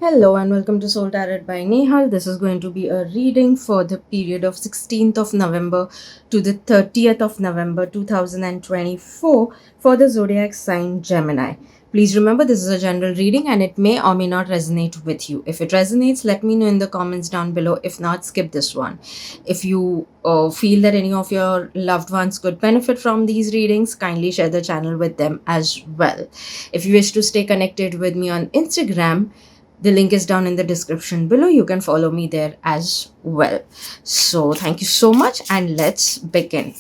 Hello and welcome to Soul Tarot by Nehal. This is going to be a reading for the period of 16th of November to the 30th of November 2024 for the zodiac sign Gemini. Please remember this is a general reading and it may or may not resonate with you. If it resonates, let me know in the comments down below. If not, skip this one. If you feel that any of your loved ones could benefit from these readings, kindly share the channel with them as well. If you wish to stay connected with me on Instagram, the link is down in the description below. You can follow me there as well. So thank you so much and let's begin.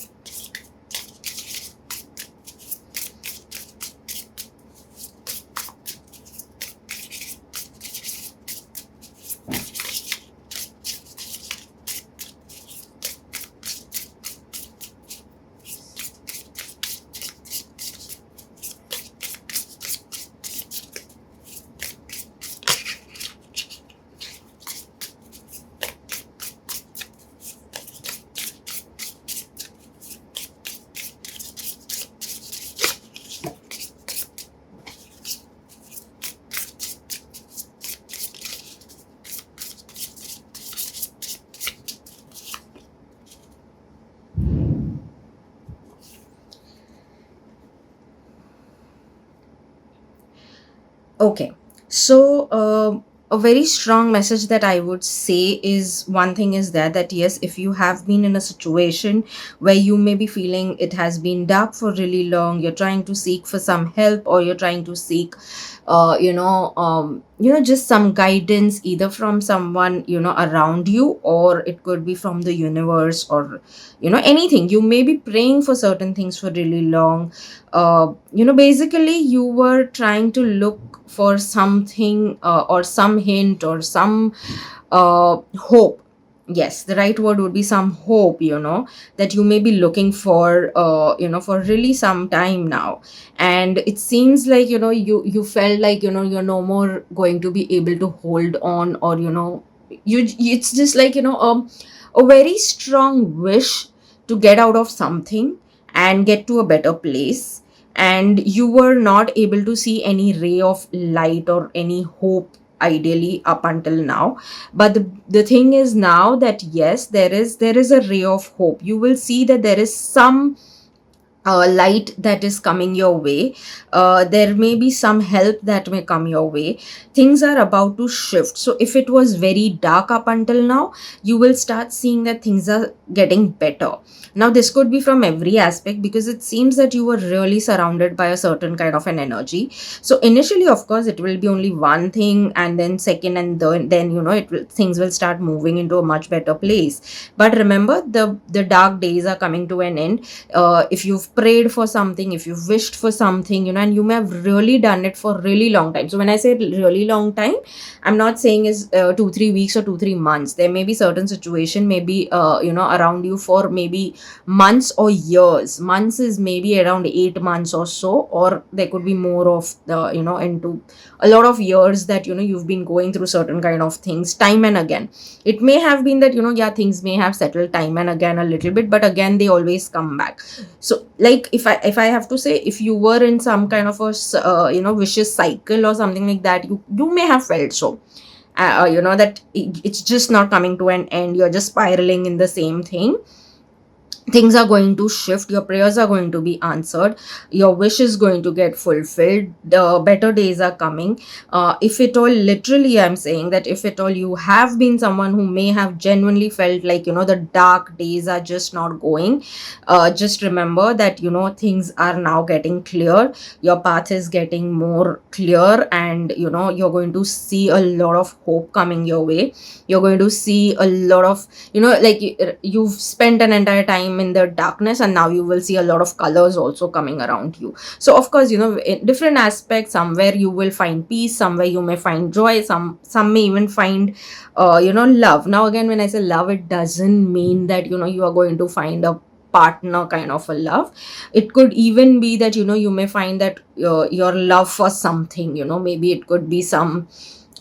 Okay, so a very strong message that I would say is one thing is that yes, if you have been in a situation where you may be feeling it has been dark for really long, you're trying to seek for some help or you're trying to seek just some guidance either from someone around you, or it could be from the universe, or anything. You may be praying for certain things for really long. Basically you were trying to look for something, or some hint or some hope. Yes, the right word would be some hope, that you may be looking for for really some time now. And it seems like you felt like you're no more going to be able to hold on, or it's just like a very strong wish to get out of something and get to a better place, and you were not able to see any ray of light or any hope ideally up until now. But the thing is now that yes, there is a ray of hope. You will see that there is some light that is coming your way. There may be some help that may come your way. Things are about to shift. So if it was very dark up until now, you will start seeing that things are getting better. Now this could be from every aspect, because it seems that you were really surrounded by a certain kind of an energy. So initially, of course, it will be only one thing, and then second, and then things will start moving into a much better place. But remember, the dark days are coming to an end. If you've prayed for something, if you've wished for something, and you may have really done it for a really long time. So when I say really long time, I'm not saying is 2-3 weeks or 2-3 months. There may be certain situation, maybe around you for maybe months or years. Months is maybe around 8 months or so, or there could be more of the into a lot of years that you've been going through certain kind of things time and again. It may have been that yeah, things may have settled time and again a little bit, but again they always come back. So like if I have to say, if you were in some kind of a vicious cycle or something like that, you may have felt so that it's just not coming to an end. You're just spiraling in the same thing. Things are going to shift, your prayers are going to be answered, your wish is going to get fulfilled, the better days are coming. If at all, literally I'm saying that if at all you have been someone who may have genuinely felt like the dark days are just not going, just remember that things are now getting clear. Your path is getting more clear, and you're going to see a lot of hope coming your way. You're going to see a lot of like you've spent an entire time in the darkness, and now you will see a lot of colors also coming around you. So of course, in different aspects, somewhere you will find peace, somewhere you may find joy, some may even find love. Now again, when I say love, it doesn't mean that you are going to find a partner kind of a love. It could even be that you may find that your love for something, maybe it could be some,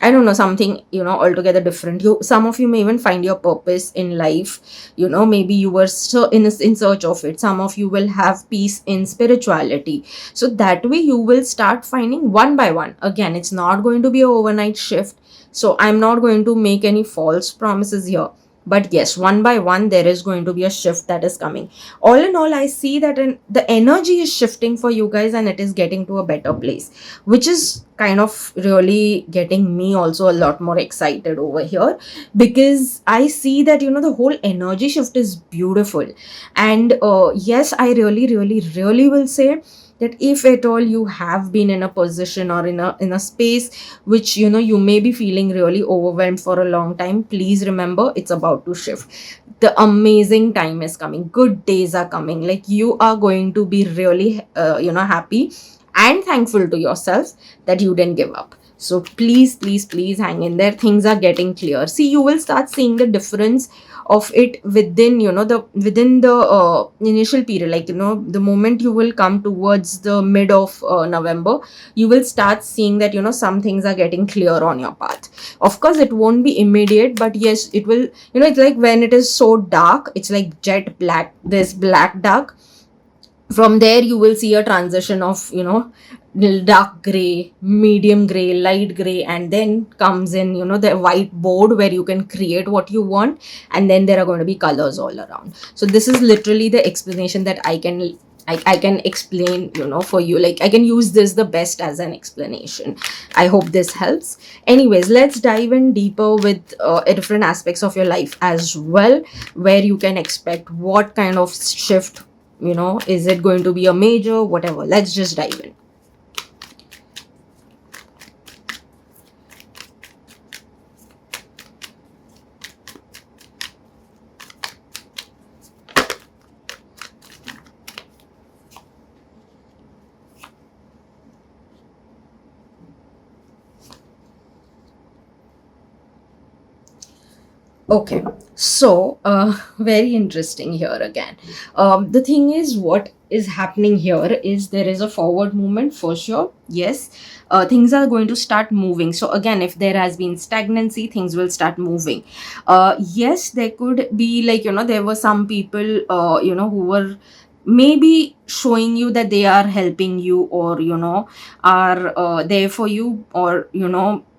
I don't know, something altogether different. Some of you may even find your purpose in life. Maybe you were so in search of it. Some of you will have peace in spirituality. So that way you will start finding one by one. Again, it's not going to be an overnight shift. So I'm not going to make any false promises here, but yes, one by one there is going to be a shift that is coming. All in all, I see that the energy is shifting for you guys, and it is getting to a better place, which is kind of really getting me also a lot more excited over here, because I see that the whole energy shift is beautiful. And yes, I really really really will say that if at all you have been in a position or in a space which you may be feeling really overwhelmed for a long time, please remember, it's about to shift. The amazing time is coming, good days are coming, like you are going to be really happy and thankful to yourself that you didn't give up. So please please please hang in there, things are getting clear. See, you will start seeing the difference of it within the initial period, like the moment you will come towards the mid of November, you will start seeing that some things are getting clear on your path. Of course it won't be immediate, but yes, it will. It's like when it is so dark, it's like jet black, this black dark. From there you will see a transition of dark gray, medium gray, light gray, and then comes in the white board where you can create what you want, and then there are going to be colors all around. So this is literally the explanation that I can explain for you. Like, I can use this the best as an explanation. I hope this helps. Anyways, let's dive in deeper with different aspects of your life as well, where you can expect what kind of shift. Is it going to be a major, whatever? Let's just dive in. Okay, so very interesting here again. The thing is, what is happening here is there is a forward movement for sure. Yes, things are going to start moving. So again, if there has been stagnancy, things will start moving. Yes, there could be, like, there were some people who were maybe showing you that they are helping you, or are there for you, or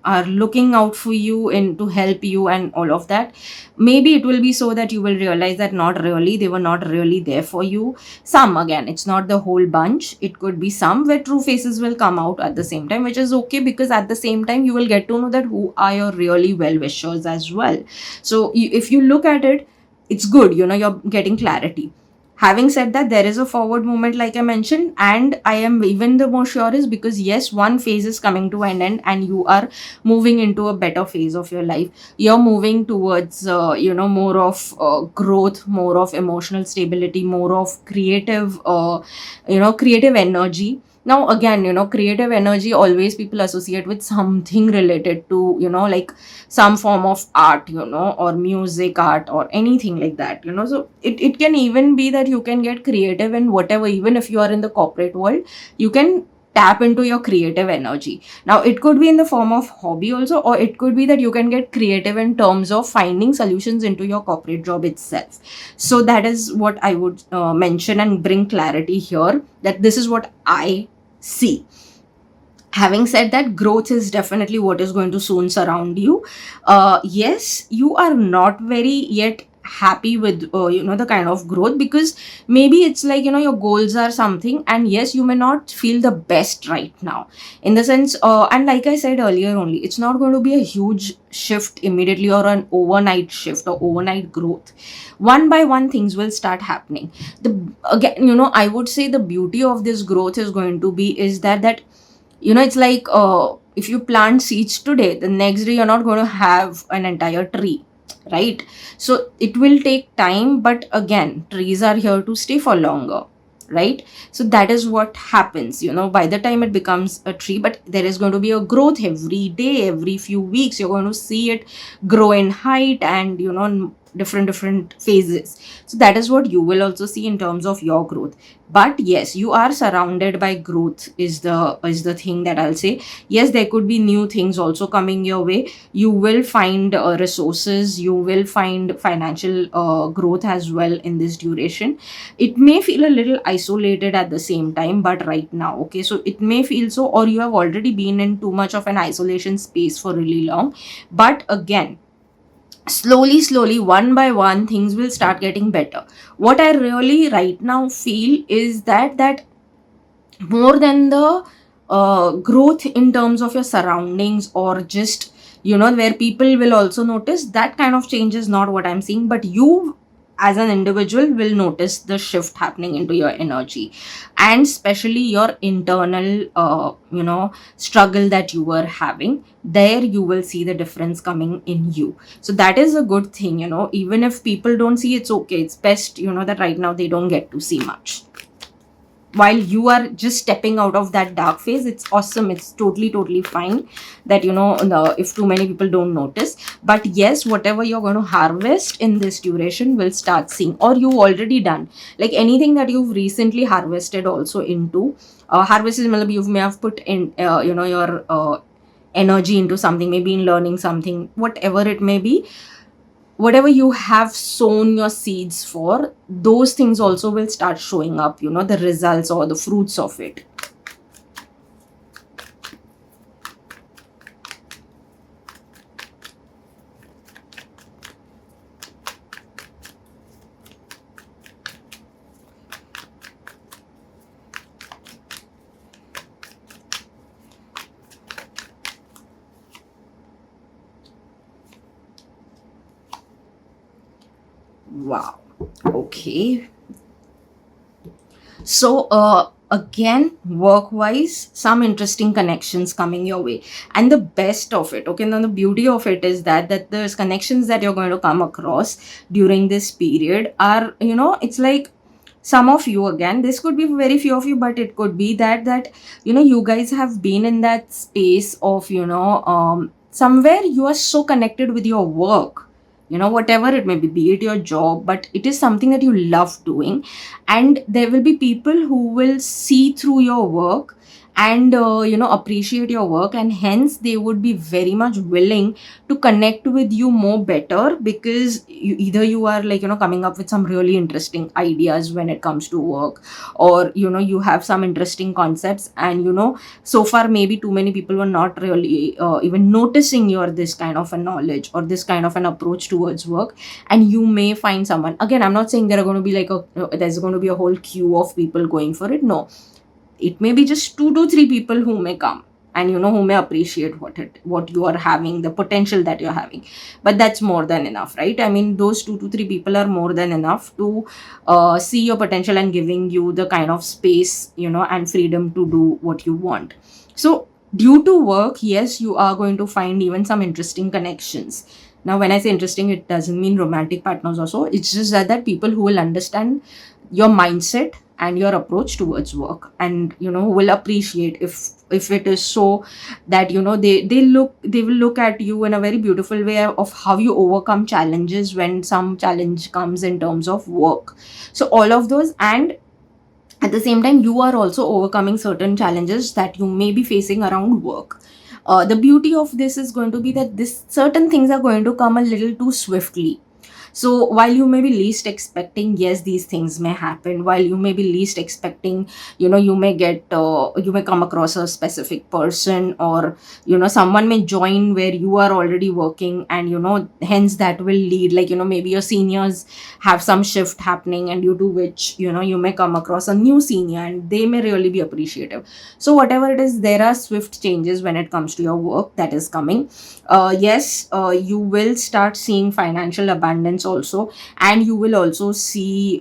are looking out for you and to help you and all of that. Maybe it will be so that you will realize that not really, they were not really there for you. Some, again, it's not the whole bunch, it could be some where true faces will come out at the same time, which is okay, because at the same time you will get to know that who are your really well wishers as well. So if you look at it, it's good, you're getting clarity. Having said that, there is a forward movement, like I mentioned, and I am even the more sure is because yes, one phase is coming to an end and you are moving into a better phase of your life. You're moving towards more of growth, more of emotional stability, more of creative energy. Now again, creative energy, always people associate with something related to like some form of art, or music, art, or anything like that. So it can even be that you can get creative in whatever. Even if you are in the corporate world, you can tap into your creative energy. Now it could be in the form of hobby also, or it could be that you can get creative in terms of finding solutions into your corporate job itself. So that is what I would mention and bring clarity here, that this is what I see. Having said that, growth is definitely what is going to soon surround you. Yes, you are not very yet happy with the kind of growth, because maybe it's like your goals are something, and yes, you may not feel the best right now, in the sense and like I said earlier, only it's not going to be a huge shift immediately, or an overnight shift or overnight growth. One by one things will start happening. The Again, I would say the beauty of this growth is going to be is that it's like if you plant seeds today, the next day you're not going to have an entire tree, right? So it will take time, but again, trees are here to stay for longer, right? So that is what happens, by the time it becomes a tree. But there is going to be a growth every day, every few weeks you're going to see it grow in height, and different phases. So that is what you will also see in terms of your growth. But yes, you are surrounded by growth is the thing that I'll say. Yes, there could be new things also coming your way. You will find resources, you will find financial growth as well in this duration. It may feel a little isolated at the same time, but right now, okay, so it may feel so, or you have already been in too much of an isolation space for really long. But again, slowly, one by one, things will start getting better. What I really right now feel is that more than the growth in terms of your surroundings, or just where people will also notice, that kind of change is not what I'm seeing. But you as an individual will notice the shift happening into your energy, and especially your internal struggle that you were having. There you will see the difference coming in you. So that is a good thing. Even if people don't see, it's okay. It's best that right now they don't get to see much while you are just stepping out of that dark phase. It's awesome, it's totally fine that if too many people don't notice. But yes, whatever you're going to harvest in this duration will start seeing, or you already done, like anything that you've recently harvested also into harvest is maybe you may have put in your energy into something, maybe in learning something, whatever it may be. Whatever you have sown your seeds for, those things also will start showing up, the results or the fruits of it. Wow. Okay. So again, work wise, some interesting connections coming your way. And the best of it, okay, now the beauty of it is that there's connections that you're going to come across during this period are, it's like some of you, again, this could be very few of you, but it could be that you guys have been in that space of somewhere you are so connected with your work, whatever it may be it your job, but it is something that you love doing. And there will be people who will see through your work and appreciate your work, and hence they would be very much willing to connect with you more better, because either you are like coming up with some really interesting ideas when it comes to work, or you have some interesting concepts, and so far maybe too many people were not really even noticing your this kind of a knowledge or this kind of an approach towards work. And you may find someone, again, I'm not saying there are going to be like there's going to be a whole queue of people going for it. No, it may be just 2 to 3 people who may come, and who may appreciate what you are having, the potential that you're having. But that's more than enough, right? I mean, those 2 to 3 people are more than enough to see your potential and giving you the kind of space and freedom to do what you want. So due to work, yes, you are going to find even some interesting connections. Now when I say interesting, it doesn't mean romantic partners also. It's just that people who will understand your mindset and your approach towards work, and will appreciate if it is so that they will look at you in a very beautiful way of how you overcome challenges when some challenge comes in terms of work. So all of those, and at the same time you are also overcoming certain challenges that you may be facing around work. The beauty of this is going to be that this certain things are going to come a little too swiftly. So while you may be least expecting, yes, these things may happen. While you may be least expecting, you may you may come across a specific person, or someone may join where you are already working, and hence that will lead, like maybe your seniors have some shift happening, and due to which you may come across a new senior and they may really be appreciative. So whatever it is, there are swift changes when it comes to your work that is coming. Yes, you will start seeing financial abundance also, and you will also see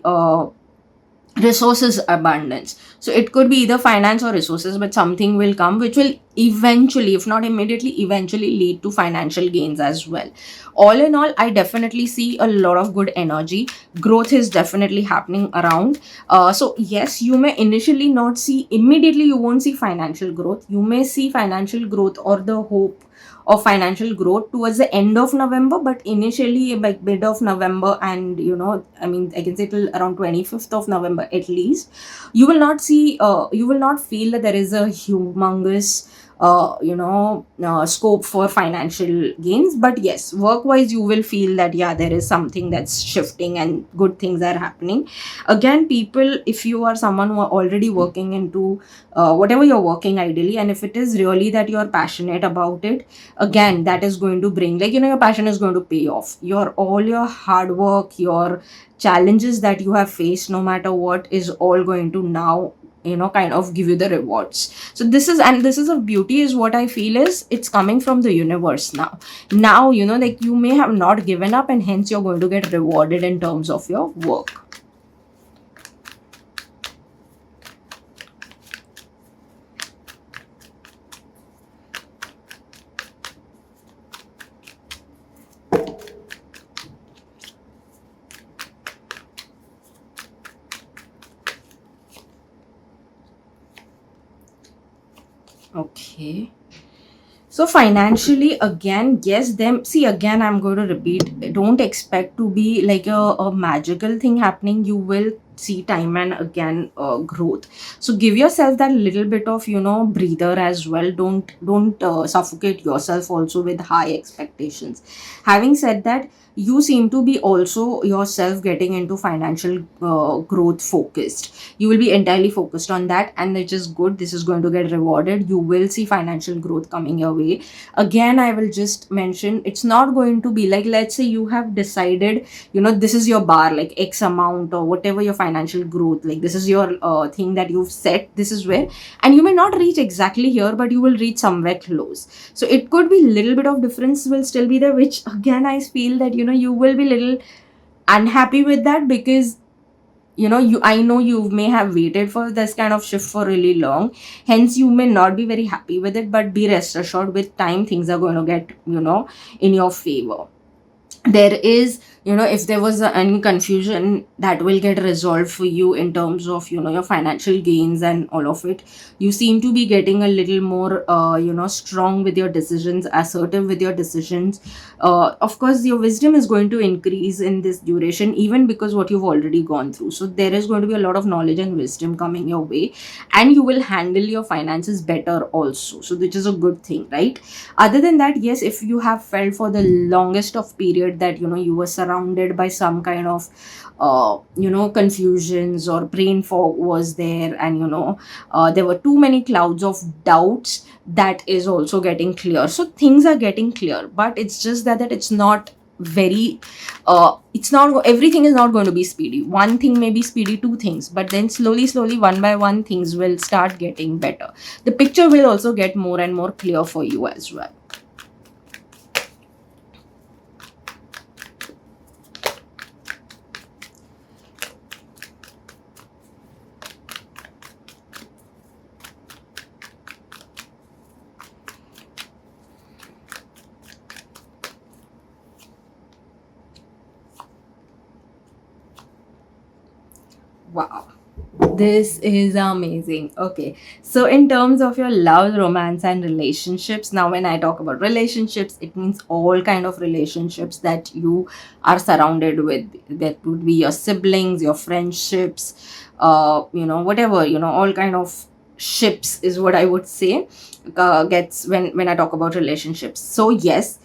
resources abundance. So it could be either finance or resources, but something will come which will eventually, if not immediately, eventually lead to financial gains as well. All in all, I definitely see a lot of good energy. Growth is definitely happening around. So yes, you may initially not see immediately, you won't see financial growth. You may see financial growth or the hope of financial growth towards the end of November, but initially by mid of November, and I mean, I can say till around 25th of November at least, you will not feel that there is a humongous scope for financial gains. But yes, work wise you will feel that yeah, there is something that's shifting and good things are happening. Again, people, if you are someone who are already working into whatever you're working ideally, and if it is really that you're passionate about it, again, that is going to bring, like, your passion is going to pay off. Your all your hard work, your challenges that you have faced, no matter what, is all going to now kind of give you the rewards. So this is a beauty, is what I feel, is it's coming from the universe now, like, you may have not given up, and hence you're going to get rewarded in terms of your work. Okay. So financially, again, yes, them, see, again, I'm going to repeat, don't expect to be like a magical thing happening. You will see time and again growth. So give yourself that little bit of breather as well. Don't suffocate yourself also with high expectations. Having said that, you seem to be also yourself getting into financial growth focused. You will be entirely focused on that, and which is good. This is going to get rewarded. You will see financial growth coming your way. Again, I will just mention, it's not going to be like, let's say you have decided, this is your bar, like X amount or whatever your financial growth, like this is your thing that you've set, this is where, and you may not reach exactly here, but you will reach somewhere close. So it could be little bit of difference will still be there, which again I feel that you will be little unhappy with that, because I know you may have waited for this kind of shift for really long, hence you may not be very happy with it. But be rest assured, with time things are going to get in your favor. There is, if there was any confusion, that will get resolved for you in terms of your financial gains and all of it. You seem to be getting a little more strong with your decisions, assertive with your decisions. Of course, your wisdom is going to increase in this duration, even because what you've already gone through. So there is going to be a lot of knowledge and wisdom coming your way, and you will handle your finances better also, so which is a good thing, right? Other than that, yes, if you have felt for the longest of period that you were surrounded by some kind of confusions, or brain fog was there, and there were too many clouds of doubts, that is also getting clear. So things are getting clear, but it's just that it's not very it's not, everything is not going to be speedy. One thing may be speedy, two things, but then slowly one by one things will start getting better. The picture will also get more and more clear for you as well. Wow. This is amazing. Okay. So, in terms of your love, romance, and relationships, now when I talk about relationships, it means all kind of relationships that you are surrounded with. That would be your siblings, your friendships, whatever, all kind of ships is what I would say. Gets when I talk about relationships. So yes,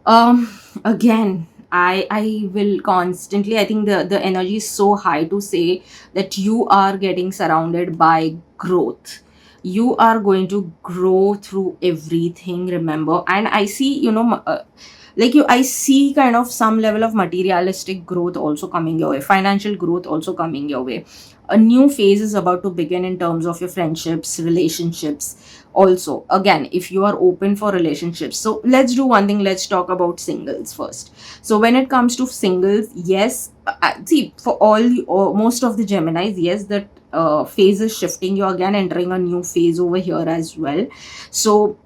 again, I will constantly, I think the energy is so high to say that you are getting surrounded by growth. You are going to grow through everything, remember. And I see, like you, I see kind of some level of materialistic growth also coming your way, financial growth also coming your way. A new phase is about to begin in terms of your friendships, relationships. Also, again, if you are open for relationships, so let's do one thing, let's talk about singles first. So when it comes to singles, yes, see, for or most of the Geminis, yes, that phase is shifting. You're again entering a new phase over here as well. So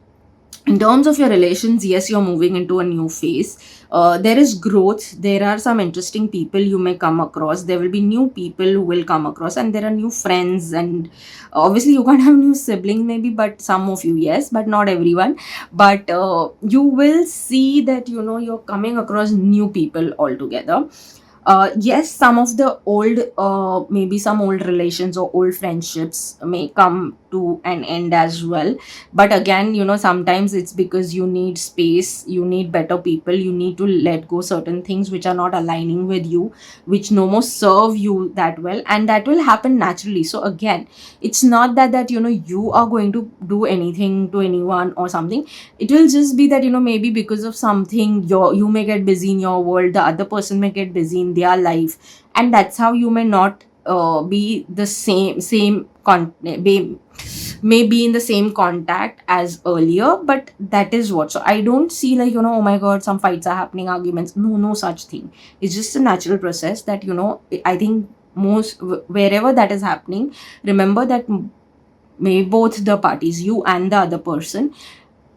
In terms of your relations, yes, you're moving into a new phase. There is growth. There are some interesting people you may come across. There will be new people who will come across, and there are new friends. And obviously you can't have new siblings maybe, but some of you, yes, but not everyone. But you will see that you're coming across new people altogether. Yes, some of the old, maybe some old relations or old friendships may come to an end as well. But again, sometimes it's because you need space, you need better people, you need to let go certain things which are not aligning with you, which no more serve you that well, and that will happen naturally. So again, it's not that you are going to do anything to anyone or something. It will just be that maybe because of something, you may get busy in your world, the other person may get busy in their life, and that's how you may not be the same may be in the same contact as earlier. But that is what, so I don't see like oh my god, some fights are happening, arguments, no such thing. It's just a natural process that I think wherever that is happening, remember that may both the parties, you and the other person,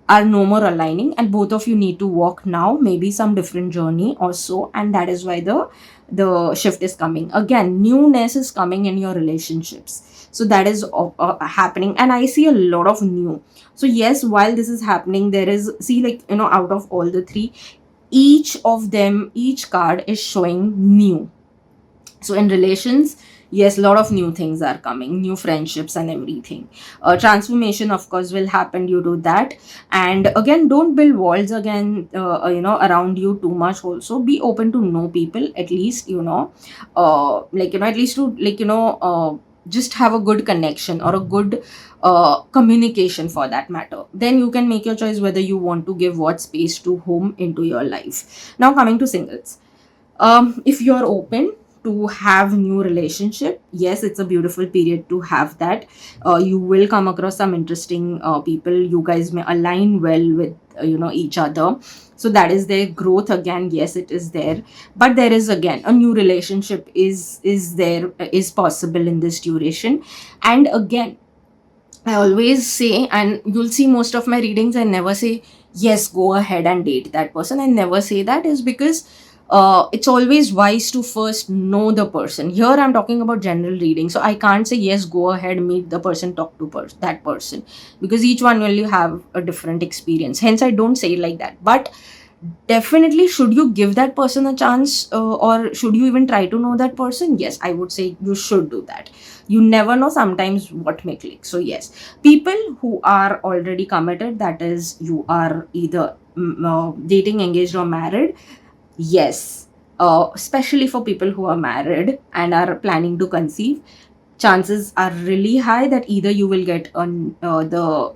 are no more aligning, and both of you need to walk now maybe some different journey or so. And that is why the shift is coming. Again, newness is coming in your relationships, so that is happening, and I see a lot of new. So yes, while this is happening, there is, see, like out of all the three, each of them, each card is showing new. So in relations, yes, a lot of new things are coming, new friendships and everything. Transformation, of course, will happen due to that. And again, don't build walls again, around you too much. Also, be open to know people, at least, at least to, just have a good connection or a good communication for that matter. Then you can make your choice whether you want to give what space to whom into your life. Now coming to singles, if you're open to have new relationship, yes, it's a beautiful period to have that. You will come across some interesting people, you guys may align well with each other. So that is their growth. Again, yes, it is there. But there is, again, a new relationship is there, is possible in this duration. And again, I always say, and you'll see most of my readings, I never say, yes, go ahead and date that person. I never say that, is because it's always wise to first know the person. Here I'm talking about general reading. So I can't say, yes, go ahead, meet the person, talk to that person, because each one will have a different experience. Hence, I don't say it like that. But definitely, should you give that person a chance, or should you even try to know that person? Yes, I would say you should do that. You never know sometimes what may click. So yes, people who are already committed, that is, you are either dating, engaged, or married, yes, especially for people who are married and are planning to conceive, chances are really high that either you will get on the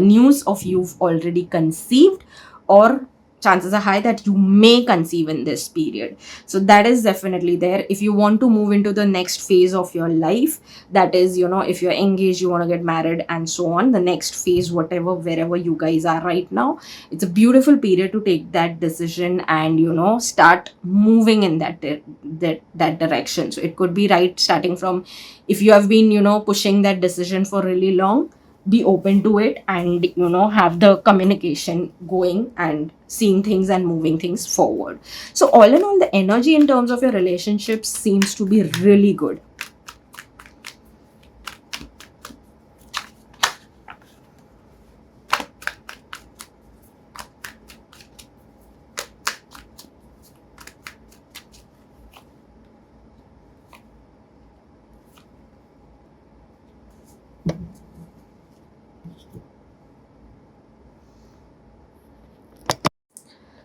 news of you've already conceived, or chances are high that you may conceive in this period. So that is definitely there. If you want to move into the next phase of your life, that is, if you're engaged, you want to get married and so on, the next phase, whatever, wherever you guys are right now, it's a beautiful period to take that decision and start moving in that direction. So it could be right starting from, if you have been pushing that decision for really long, be open to it, and have the communication going and seeing things and moving things forward. So all in all, the energy in terms of your relationships seems to be really good.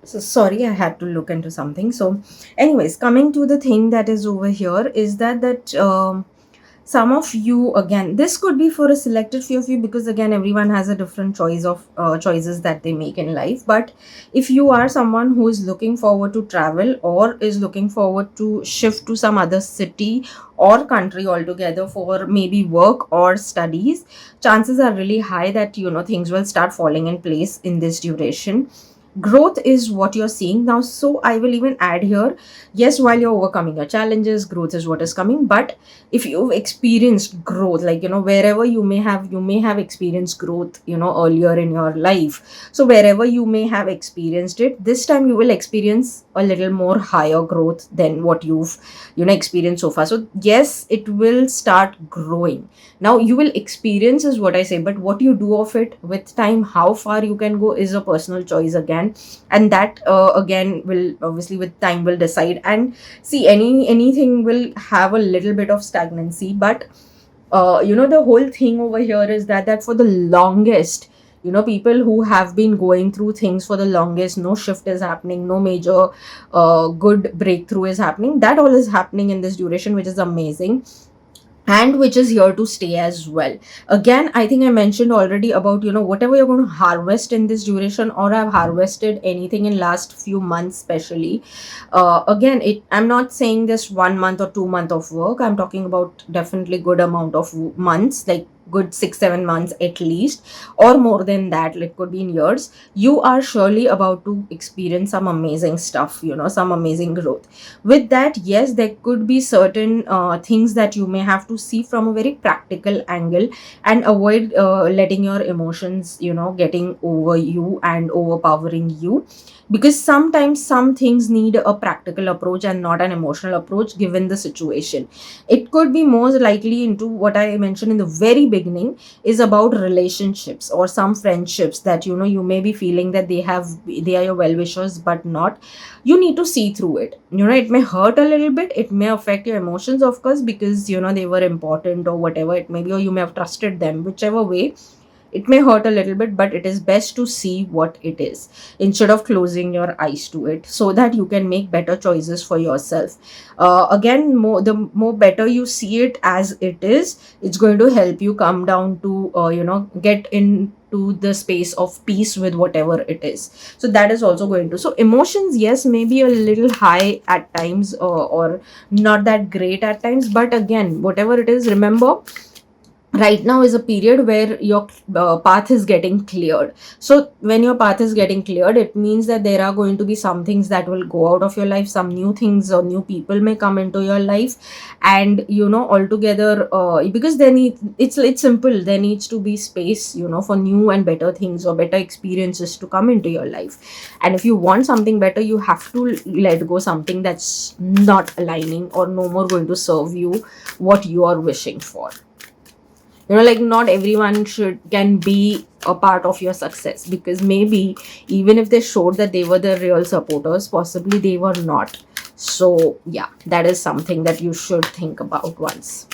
So sorry, I had to look into something. So, anyways, coming to the thing that is over here, is that some of you, again, this could be for a selected few of you, because again, everyone has a different choice of choices that they make in life. But if you are someone who is looking forward to travel, or is looking forward to shift to some other city or country altogether for maybe work or studies, chances are really high that things will start falling in place in this duration. growth is what you're seeing now. So I will even add here, yes, while you're overcoming your challenges, growth is what is coming. But if you've experienced growth, like, wherever you may have experienced growth, earlier in your life. So wherever you may have experienced it, this time you will experience a little more higher growth than what you've experienced so far. So yes, it will start growing. Now you will experience is what I say, but what you do of it with time, how far you can go, is a personal choice again. And that, again, will obviously with time will decide. And see, anything will have a little bit of stagnancy, but the whole thing over here is that for the longest, people who have been going through things for the longest, no shift is happening, no major good breakthrough is happening. That all is happening in this duration, which is amazing, and which is here to stay as well. Again, I think I mentioned already about, whatever you're going to harvest in this duration, or have harvested anything in last few months especially. Again, I'm not saying this 1 month or 2 month of work. I'm talking about definitely good amount of months, like good 6-7 months at least, or more than that. It could be in years. You are surely about to experience some amazing stuff, some amazing growth. With that, yes, there could be certain things that you may have to see from a very practical angle, and avoid letting your emotions, getting over you and overpowering you, because sometimes some things need a practical approach and not an emotional approach given the situation. It could be most likely into what I mentioned in the very beginning, is about relationships or some friendships that, you may be feeling that they are your well wishers, but not. You need to see through it. It may hurt a little bit, it may affect your emotions, of course, because they were important or whatever it may be, or you may have trusted them, whichever way. It may hurt a little bit, but it is best to see what it is instead of closing your eyes to it, so that you can make better choices for yourself. Again, the more better you see it as it is, it's going to help you come down to, get into the space of peace with whatever it is. So that is also going to, so emotions, yes, maybe a little high at times, or not that great at times, but again, whatever it is, remember, right now is a period where your path is getting cleared. So when your path is getting cleared, it means that there are going to be some things that will go out of your life, some new things or new people may come into your life. And altogether, because it's simple, there needs to be space, for new and better things or better experiences to come into your life. And if you want something better, you have to let go something that's not aligning or no more going to serve you what you are wishing for. Like, not everyone can be a part of your success, because maybe even if they showed that they were the real supporters, possibly they were not. So yeah, that is something that you should think about once.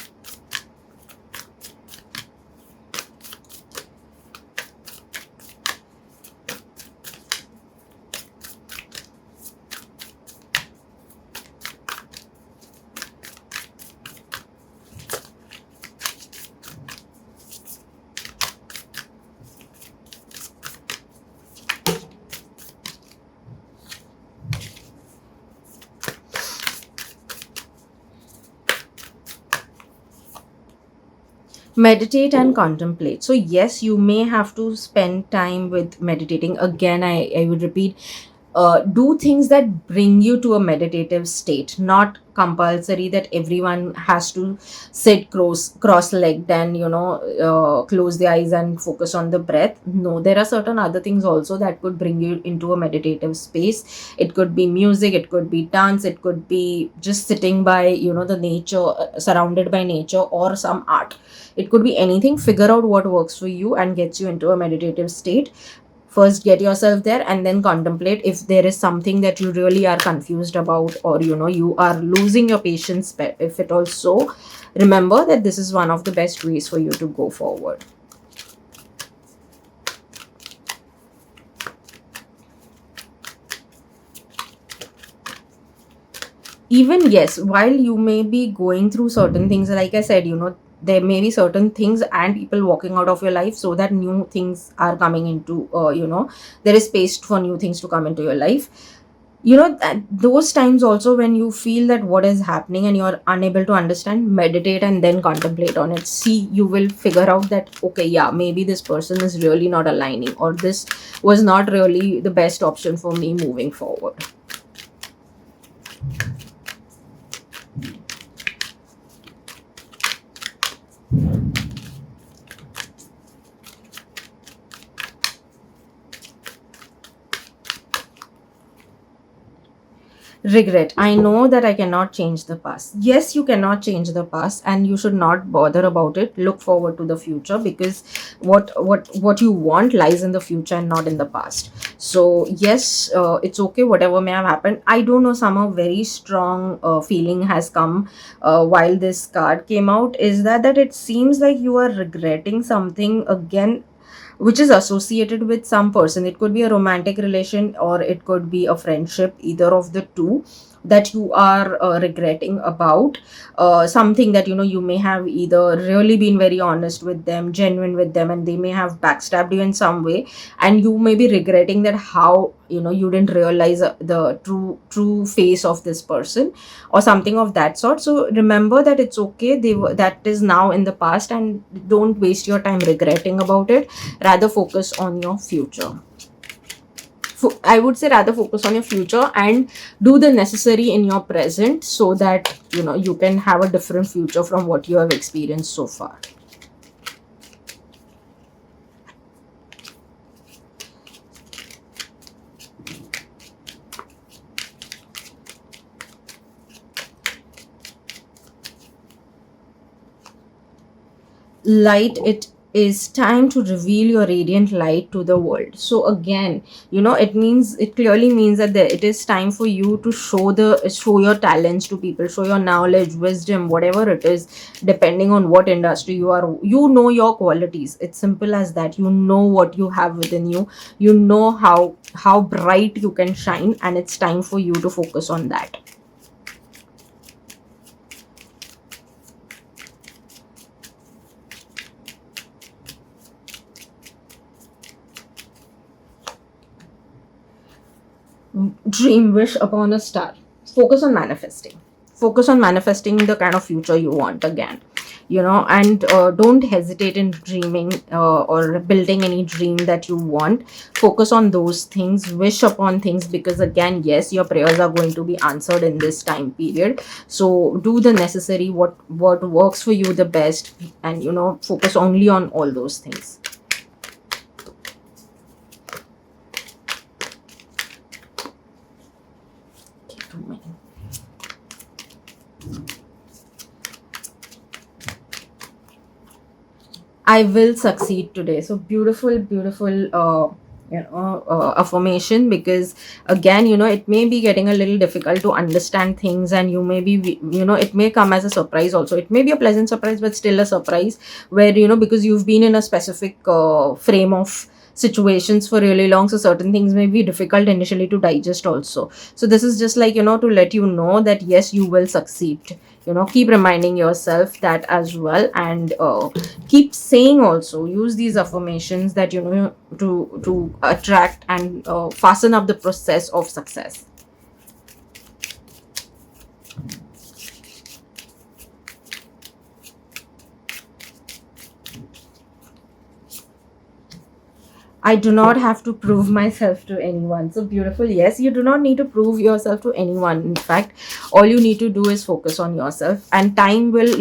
Meditate and contemplate. So yes, you may have to spend time with meditating. Again, I would repeat, do things that bring you to a meditative state, not compulsory that everyone has to sit cross-legged and close the eyes and focus on the breath. No, there are certain other things also that could bring you into a meditative space. It could be music, it could be dance, it could be just sitting by the nature, surrounded by nature, or some art. It could be anything. Figure out what works for you and gets you into a meditative state. First, get yourself there, and then contemplate if there is something that you really are confused about, or you are losing your patience. If it also, remember that this is one of the best ways for you to go forward. Even, yes, while you may be going through certain things, like I said, there may be certain things and people walking out of your life, so that new things are coming into, there is space for new things to come into your life. those times also when you feel that what is happening and you're unable to understand, meditate and then contemplate on it. See, you will figure out that okay, yeah, maybe this person is really not aligning, or this was not really the best option for me moving forward. Regret. I know that I cannot change the past. Yes, you cannot change the past, and you should not bother about it. Look forward to the future, because what you want lies in the future and not in the past. So yes, it's okay whatever may have happened. I don't know, somehow very strong feeling has come while this card came out, is that it seems like you are regretting something again, which is associated with some person. It could be a romantic relation, or it could be a friendship, either of the two, that you are regretting about. Something that you may have either really been very honest with them, genuine with them, and they may have backstabbed you in some way, and you may be regretting that how you didn't realize the true face of this person, or something of that sort. So remember that it's okay, that is now in the past, and don't waste your time regretting about it. Rather focus on your future. I would say rather focus on your future and do the necessary in your present, so that you can have a different future from what you have experienced so far. Light, it is time to reveal your radiant light to the world. So again, it clearly means that it is time for you to show your talents to people, show your knowledge, wisdom, whatever it is, depending on what industry you are. Your qualities. It's simple as that. You know what you have within you. You know how bright you can shine, and it's time for you to focus on that. Dream, wish upon a star. Focus on manifesting. Focus on manifesting the kind of future you want again. And don't hesitate in dreaming or building any dream that you want. Focus on those things, wish upon things, because again, yes, your prayers are going to be answered in this time period. So do the necessary, what works for you the best, and focus only on all those things. I will succeed today. So beautiful, beautiful, affirmation. Because again, it may be getting a little difficult to understand things, and you may be, it may come as a surprise also. It may be a pleasant surprise, but still a surprise, where, because you've been in a specific frame of situations for really long, so certain things may be difficult initially to digest also. So this is just like, to let you know that yes, you will succeed. Keep reminding yourself that as well, and keep saying, also use these affirmations, that to attract and fasten up the process of success. I do not have to prove myself to anyone. So beautiful. Yes, you do not need to prove yourself to anyone. In fact, all you need to do is focus on yourself, and time will,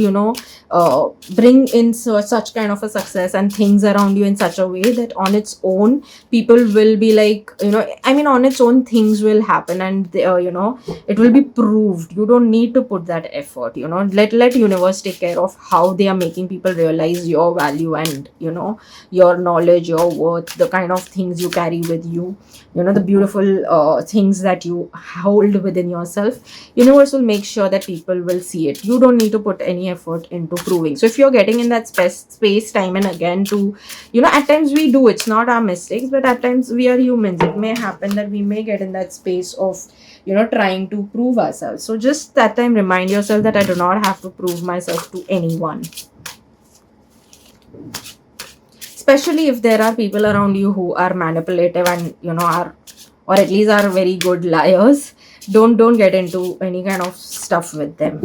bring in such kind of a success and things around you in such a way that on its own, people will be like, on its own, things will happen, and it will be proved. You don't need to put that effort. Let universe take care of how they are making people realize your value, and your knowledge, your worth, the kind of things you carry with you, the beautiful things that you hold within yourself. Universe will make sure that people will see it. You don't need to put any effort into proving. So if you're getting in that space time and again to, at times we do, it's not our mistakes, but at times we are humans. It may happen that we may get in that space of trying to prove ourselves. So just that time, remind yourself that I do not have to prove myself to anyone. Especially if there are people around you who are manipulative and are or at least are very good liars. Don't get into any kind of stuff with them.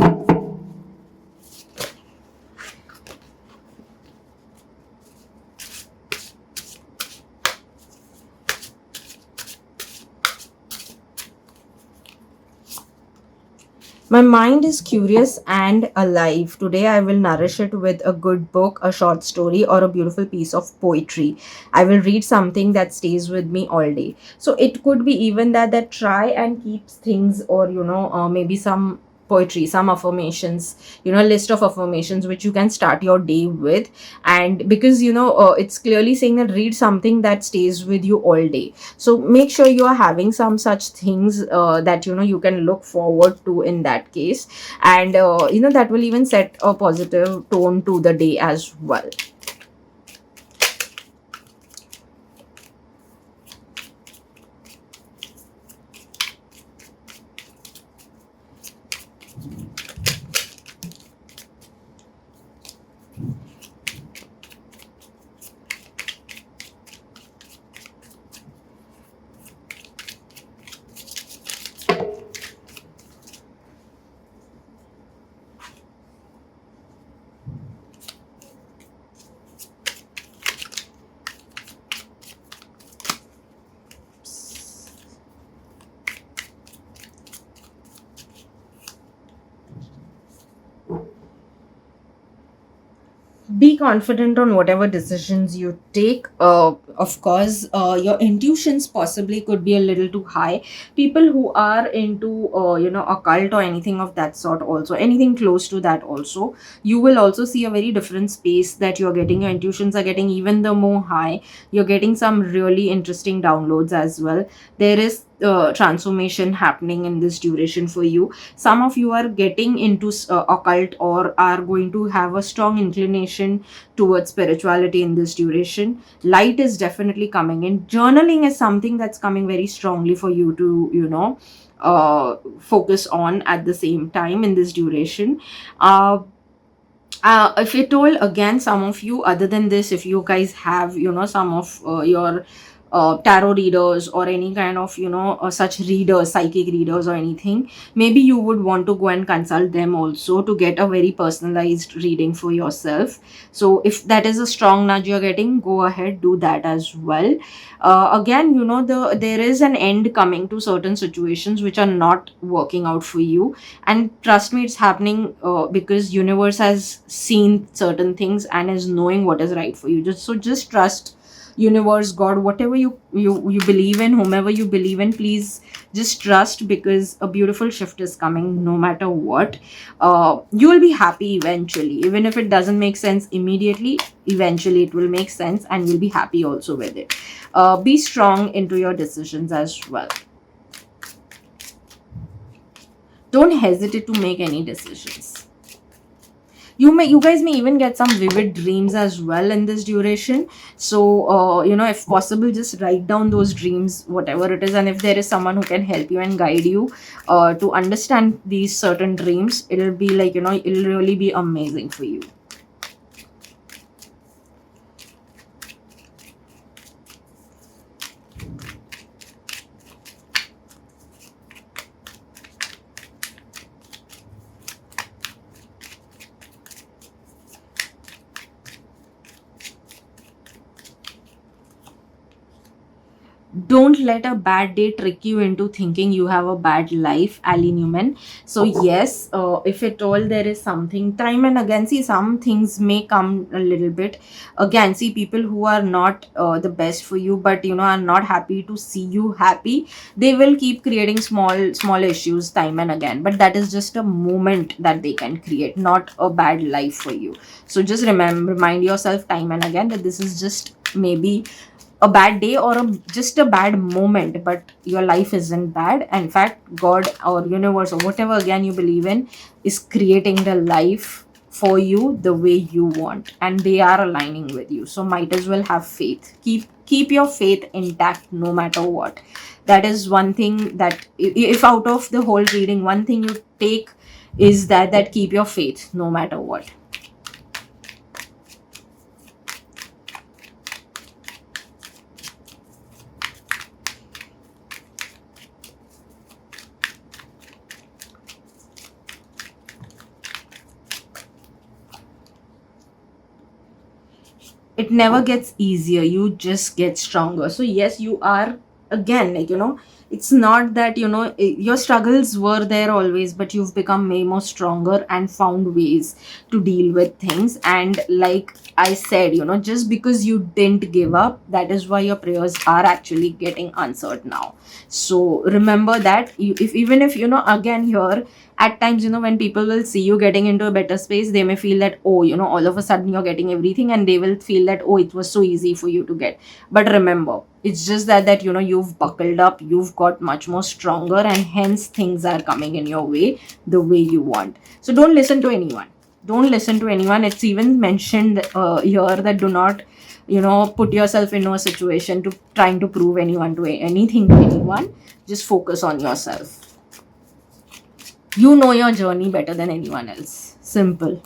My mind is curious and alive. Today, I will nourish it with a good book, a short story, or a beautiful piece of poetry. I will read something that stays with me all day. So it could be even that try and keeps things, or maybe some poetry, some affirmations, list of affirmations which you can start your day with. And because it's clearly saying that read something that stays with you all day, so make sure you are having some such things that you can look forward to in that case. And that will even set a positive tone to the day as well. Be confident on whatever decisions you take. Of course, your intuitions possibly could be a little too high. People who are into occult or anything of that sort, also anything close to that, also you will also see a very different space that you're getting. Your intuitions are getting even the more high. You're getting some really interesting downloads as well. There is transformation happening in this duration for you. Some of you are getting into occult, or are going to have a strong inclination towards spirituality in this duration. Light is definitely coming in. Journaling is something that's coming very strongly for you to focus on at the same time in this duration. If you told, again, some of you, other than this, if you guys have some of your tarot readers or any kind of such readers, psychic readers or anything, maybe you would want to go and consult them also to get a very personalized reading for yourself. So if that is a strong nudge you're getting, go ahead, do that as well. Again, there is an end coming to certain situations which are not working out for you, and trust me, it's happening because universe has seen certain things and is knowing what is right for you. Just trust universe, god, whatever you believe in, whomever you believe in, please just trust, because a beautiful shift is coming no matter what. You will be happy eventually, even if it doesn't make sense immediately. Eventually it will make sense and you'll be happy also with it. Be strong into your decisions as well. Don't hesitate to make any decisions. You guys may even get some vivid dreams as well in this duration. So if possible, just write down those dreams, whatever it is, and if there is someone who can help you and guide you to understand these certain dreams, it'll be like it'll really be amazing for you. Don't let a bad day trick you into thinking you have a bad life, Ali Newman. So yes, if at all there is something, time and again, see, some things may come a little bit. Again, see, people who are not the best for you, but are not happy to see you happy, they will keep creating small issues time and again, but that is just a moment that they can create, not a bad life for you. So just remind yourself time and again that this is just maybe a bad day, or just a bad moment, but your life isn't bad. In fact, god or universe or whatever again you believe in is creating the life for you the way you want, and they are aligning with you. So might as well have faith. Keep your faith intact no matter what. That is one thing that, if out of the whole reading one thing you take, is that keep your faith no matter what. it never gets easier, you just get stronger. So yes, you are, again, like, it's not that, your struggles were there always, but you've become way more stronger and found ways to deal with things. And like I said, just because you didn't give up, that is why your prayers are actually getting answered now. So remember that, if even if, again, here, at times, when people will see you getting into a better space, they may feel that, oh, all of a sudden you're getting everything, and they will feel that, oh, it was so easy for you to get. But remember, it's just that you've buckled up, you've got much more stronger, and hence things are coming in your way the way you want. So don't listen to anyone. Don't listen to anyone. It's even mentioned here that do not, put yourself in a situation to trying to prove anyone to anything to anyone. Just focus on yourself. You know your journey better than anyone else. Simple.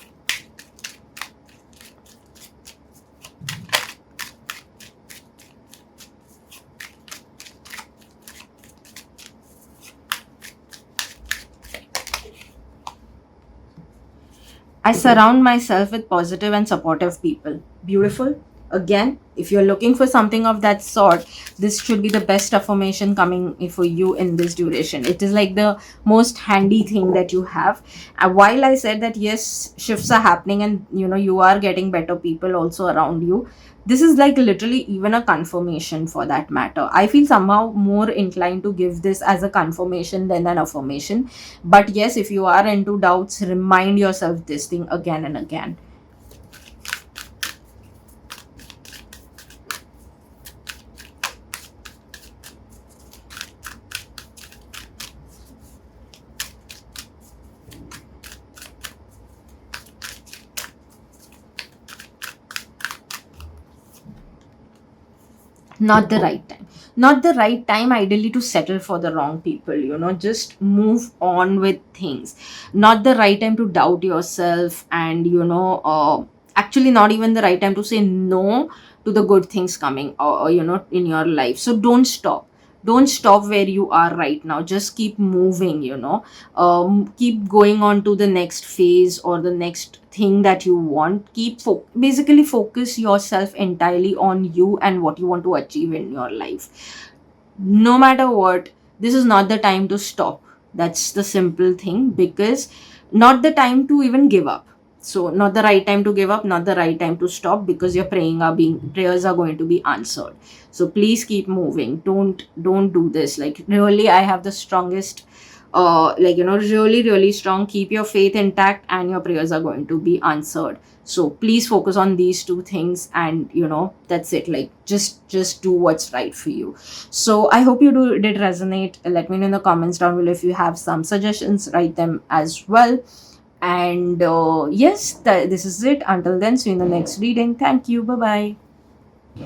I surround myself with positive and supportive people. Beautiful. Again, if you're looking for something of that sort, this should be the best affirmation coming for you in this duration. It is like the most handy thing that you have. While I said that yes, shifts are happening, and you are getting better people also around you, this is like literally even a confirmation for that matter. I feel somehow more inclined to give this as a confirmation than an affirmation. But yes, if you are into doubts, remind yourself this thing again and again. Not the right time. Not the right time ideally to settle for the wrong people. Just move on with things. Not the right time to doubt yourself, and actually not even the right time to say no to the good things coming, or in your life. So don't stop. Don't stop where you are right now. Just keep moving. Keep going on to the next phase or the next thing that you want. Basically focus yourself entirely on you and what you want to achieve in your life. No matter what, this is not the time to stop. That's the simple thing, because not the time to even give up. So not the right time to give up, not the right time to stop, because your prayers are going to be answered. So please keep moving. Don't do this. Like, really, I have the strongest, really, really strong. Keep your faith intact, and your prayers are going to be answered. So please focus on these two things, and that's it. Like, just do what's right for you. So I hope you did resonate. Let me know in the comments down below. If you have some suggestions, write them as well. And yes, this is it. Until then, see you in the next reading. Thank you. Bye bye.